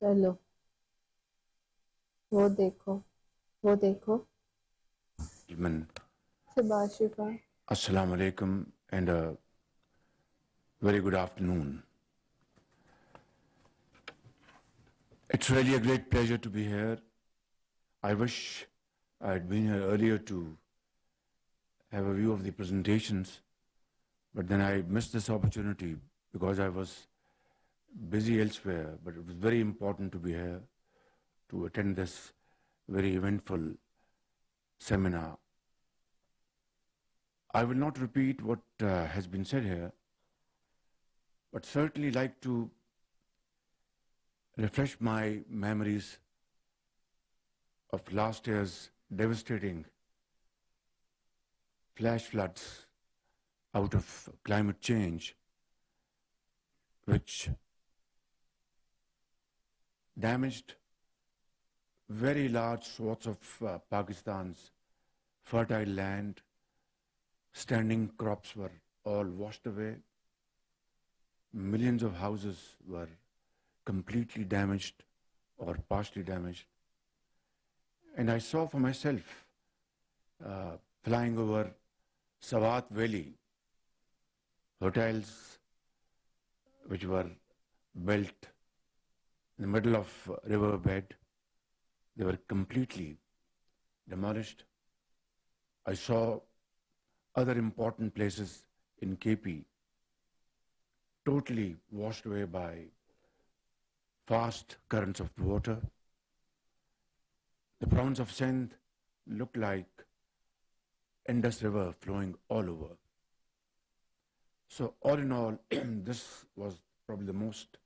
चलो वो देखो शहबाज शिफा Assalamu alaikum and a very good afternoon. It's really a great pleasure to be here. I wish I had been here earlier to have a view of the presentations, but then I missed this opportunity because I was busy elsewhere, but it was very important to be here to attend this very eventful seminar. I will not repeat what has been said here, but certainly like to refresh my memories of last year's devastating flash floods out of climate change, which damaged very large swaths of Pakistan's fertile land. Standing crops were all washed away. Millions of houses were completely damaged or partially damaged. And I saw for myself, flying over Swat Valley, hotels which were built in the middle of riverbed, they were completely demolished. I saw other important places in KP totally washed away by fast currents of water. The province of Sindh looked like Indus River flowing all over. So all in all, this was probably the most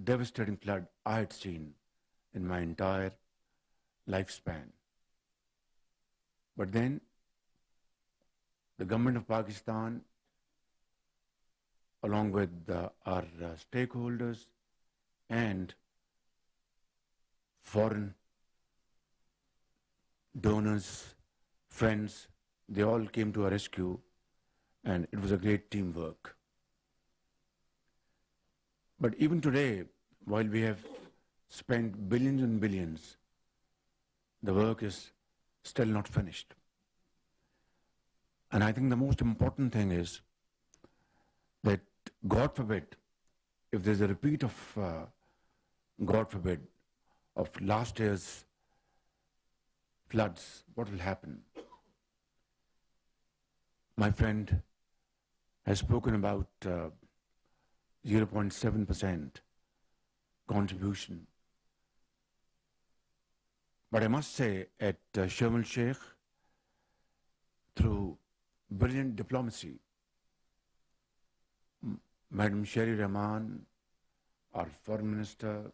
devastating flood I had seen in my entire lifespan. But then the government of Pakistan, along with our stakeholders and foreign donors, friends, they all came to our rescue, and it was a great teamwork. But even today, while we have spent billions and billions, the work is still not finished. And I think the most important thing is that, God forbid, if there's a repeat of, God forbid, of last year's floods, what will happen? My friend has spoken about 0.7% contribution. But I must say, at Sharm el-Sheikh, through brilliant diplomacy, Madam Sherry Rahman, our Foreign Minister,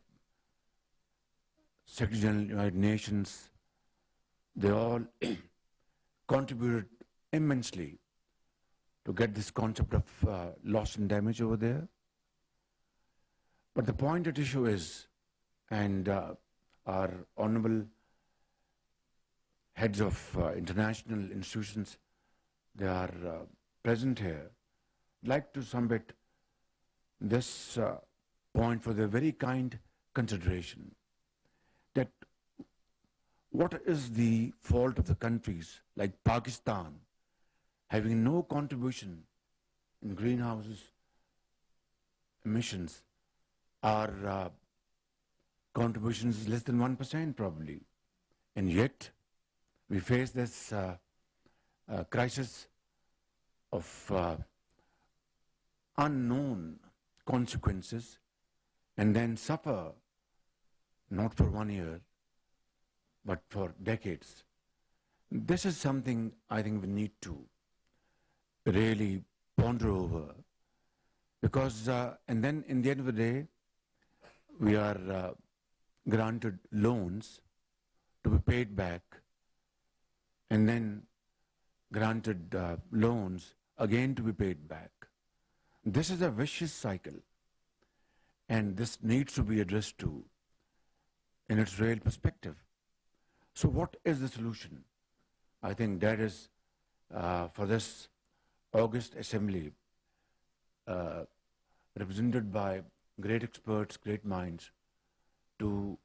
Secretary General of the United Nations, they all contributed immensely to get this concept of loss and damage over there. But the point at issue is, and our honorable heads of international institutions, they are present here, like to submit this point for their very kind consideration, that what is the fault of the countries like Pakistan having no contribution in greenhouse emissions? Our contribution is less than 1% probably, and yet we face this crisis of unknown consequences and then suffer not for 1 year but for decades. This is something I think we need to really ponder over, because and then in the end of the day we are granted loans to be paid back, and then granted loans again to be paid back. This is a vicious cycle, and this needs to be addressed to in its real perspective. So what is the solution? I think that is for this August Assembly represented by great experts, great minds, to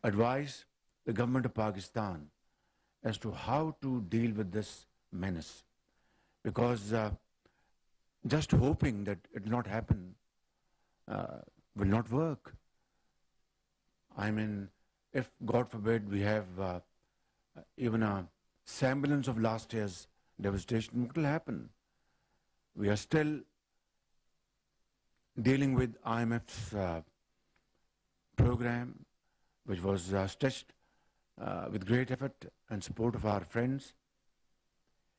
advise the government of Pakistan as to how to deal with this menace. Because just hoping that it will not happen will not work. I mean, if, God forbid, we have even a semblance of last year's devastation, what will happen? We are still dealing with IMF's program, which was stretched with great effort and support of our friends.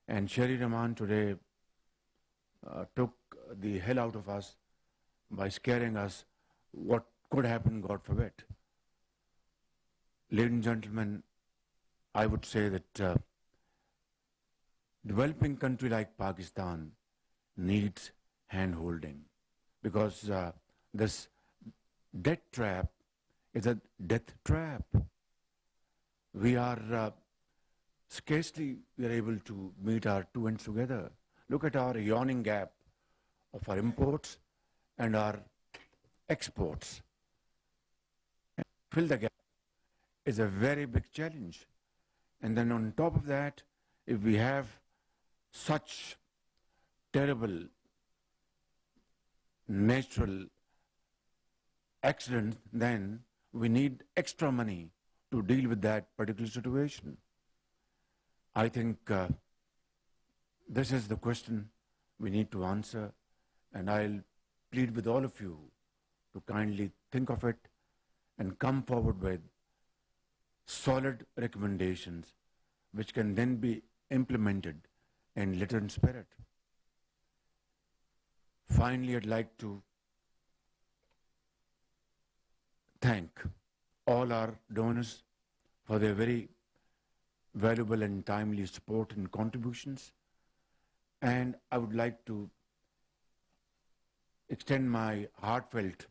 And Sharif Rahman today took the hell out of us by scaring us what could happen, God forbid. Ladies and gentlemen, I would say that developing country like Pakistan needs hand-holding, because this debt trap is a death trap. We are scarcely able to meet our two ends together. Look at our yawning gap of our imports and our exports. Fill the gap is a very big challenge. And then on top of that, if we have such terrible natural accidents, then we need extra money to deal with that particular situation. I think this is the question we need to answer, and I'll plead with all of you to kindly think of it and come forward with solid recommendations which can then be implemented in letter and spirit. Finally, I'd like to thank all our donors for their very valuable and timely support and contributions. And I would like to extend my heartfelt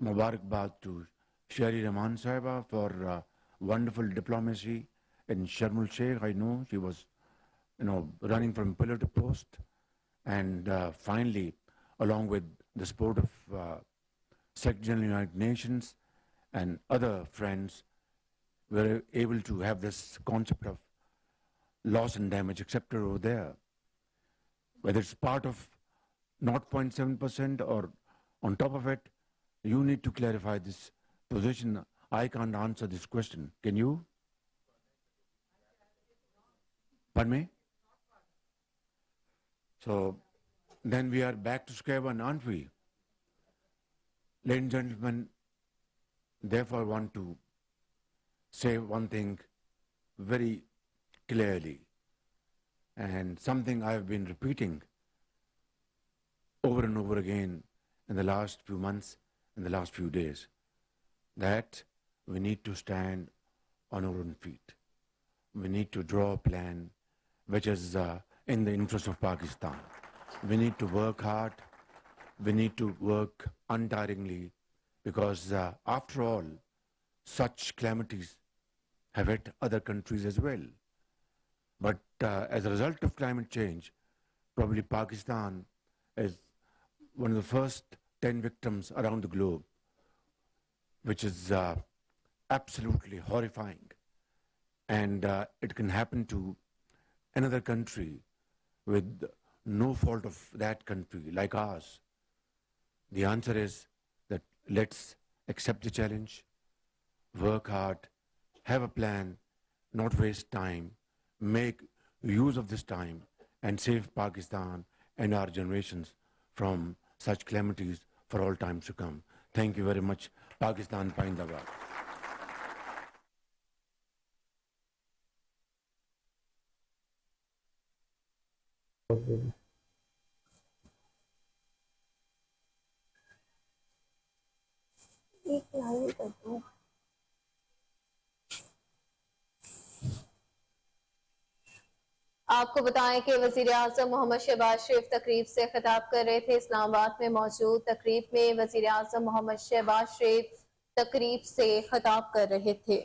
Mubarakbad to Sharif Rahman Sahiba for wonderful diplomacy in Sharm el-Sheikh. I know she was, running from pillar to post. And finally, along with the support of Secretary General of the United Nations and other friends, we were able to have this concept of loss and damage accepted over there. Whether it's part of 0.7% or on top of it, you need to clarify this position. I can't answer this question. Can you? Pardon me? So then we are back to square one, aren't we? Ladies and gentlemen, therefore I want to say one thing very clearly, and something I have been repeating over and over again in the last few months, in the last few days, that we need to stand on our own feet. We need to draw a plan which is in the interest of Pakistan. We need to work hard. We need to work untiringly, because after all, such calamities have hit other countries as well. But as a result of climate change, probably Pakistan is one of the first 10 victims around the globe, which is absolutely horrifying. And it can happen to another country with no fault of that country, like ours. The answer is that let's accept the challenge, work hard, have a plan, not waste time, make use of this time and save Pakistan and our generations from such calamities for all times to come. Thank you very much. Pakistan Paindabad. आपको बताएं कि वजीराअज़म मोहम्मद शहबाज शरीफ तकरीब से खिताब कर रहे थे। इस्लामाबाद में मौजूद तकरीब में वजीराअज़म मोहम्मद शहबाज शरीफ तकरीब से खिताब कर रहे थे।